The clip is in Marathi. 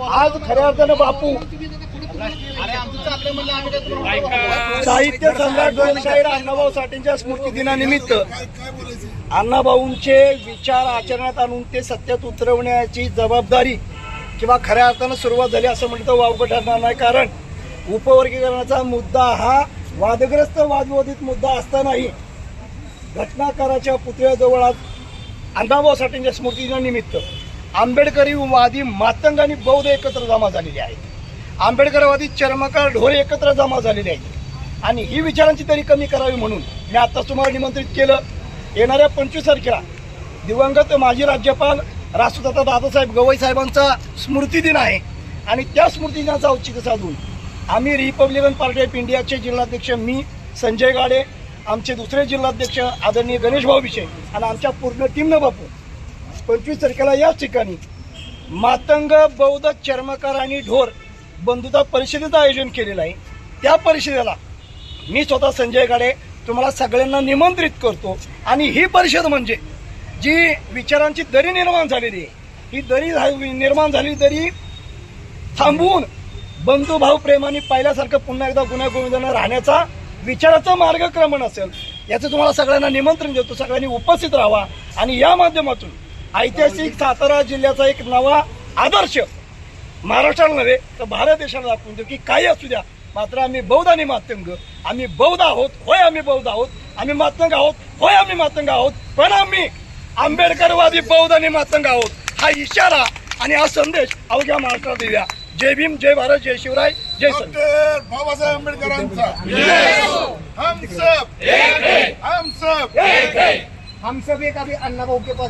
आज खऱ्या अर्थानं बापू साहित्य सम्राट लोकशाहीर अण्णाभाऊ साठेंच्या स्मृती दिनानिमित्त अण्णाभाऊंचे विचार आचरणात आणून ते सत्यात उतरवण्याची जबाबदारी किंवा खऱ्या अर्थानं सुरुवात झाली असं म्हणतो वावगं ठरणार नाही। कारण उपवर्गीकरणाचा मुद्दा हा वादग्रस्त वादविवादित मुद्दा असतानाही घटनाकाराच्या पुतळ्याजवळ आज अण्णाभाऊ साठेंच्या स्मृती दिनानिमित्त आंबेडकरीवादी मातंग आणि बौद्ध एकत्र जमा झालेले आहेत। आंबेडकरवादी चर्मकार ढोरे एकत्र जमा झालेले आहेत आणि ही विचारांची तरी कमी करावी म्हणून मी आता तुम्हाला निमंत्रित केलं। येणाऱ्या 25 तारखेला दिवंगत माजी राज्यपाल राष्ट्रपिता दादासाहेब गवई साहेबांचा स्मृती दिन आहे आणि त्या स्मृती दिनाचं औचित्य साधून आम्ही रिपब्लिकन पार्टी ऑफ इंडियाचे जिल्हाध्यक्ष मी संजय गाडे, आमचे दुसरे जिल्हाध्यक्ष आदरणीय गणेश भाऊ विषय आणि आमच्या पूर्ण टीमनं बापू 25 तारखेला याच ठिकाणी मातंग बौद्ध चर्मकार आणि ढोर बंधुता परिषदेचं आयोजन केलेलं आहे। त्या परिषदेला मी स्वतः संजय गाडे तुम्हाला सगळ्यांना निमंत्रित करतो आणि ही परिषद म्हणजे जी विचारांची दरी निर्माण झालेली आहे ही दरी निर्माण झालेली दरी थांबवून बंधुभाव प्रेमाने पाहिल्यासारखं पुन्हा एकदा गुन्हा गोविंदानं राहण्याचा विचाराचं मार्गक्रमण असेल याचं तुम्हाला सगळ्यांना निमंत्रण देतो। सगळ्यांनी उपस्थित राहावा आणि या माध्यमातून ऐतिहासिक सातारा जिल्ह्याचा एक नवा आदर्श महाराष्ट्राला नव्हे तर भारत देशाला दाखवून देऊ की काही असू द्या, मात्र आम्ही बौद्ध आणि मातंग, आम्ही बौद्ध आहोत होय, आम्ही बौद्ध आहोत, आम्ही मातंग आहोत होय, आम्ही मातंग आहोत, पण आम्ही आंबेडकरवादी बौद्ध आणि मातंग आहोत हा इशारा आणि हा संदेश अवघ्या महाराष्ट्रात देऊया। जय भीम, जय भारत, जय शिवराय, जय डॉक्टर बाबासाहेब आंबेडकरांचा हम सब एक है, हम सब एक है, हम सब एक। अभी अण्णाभाऊ के पास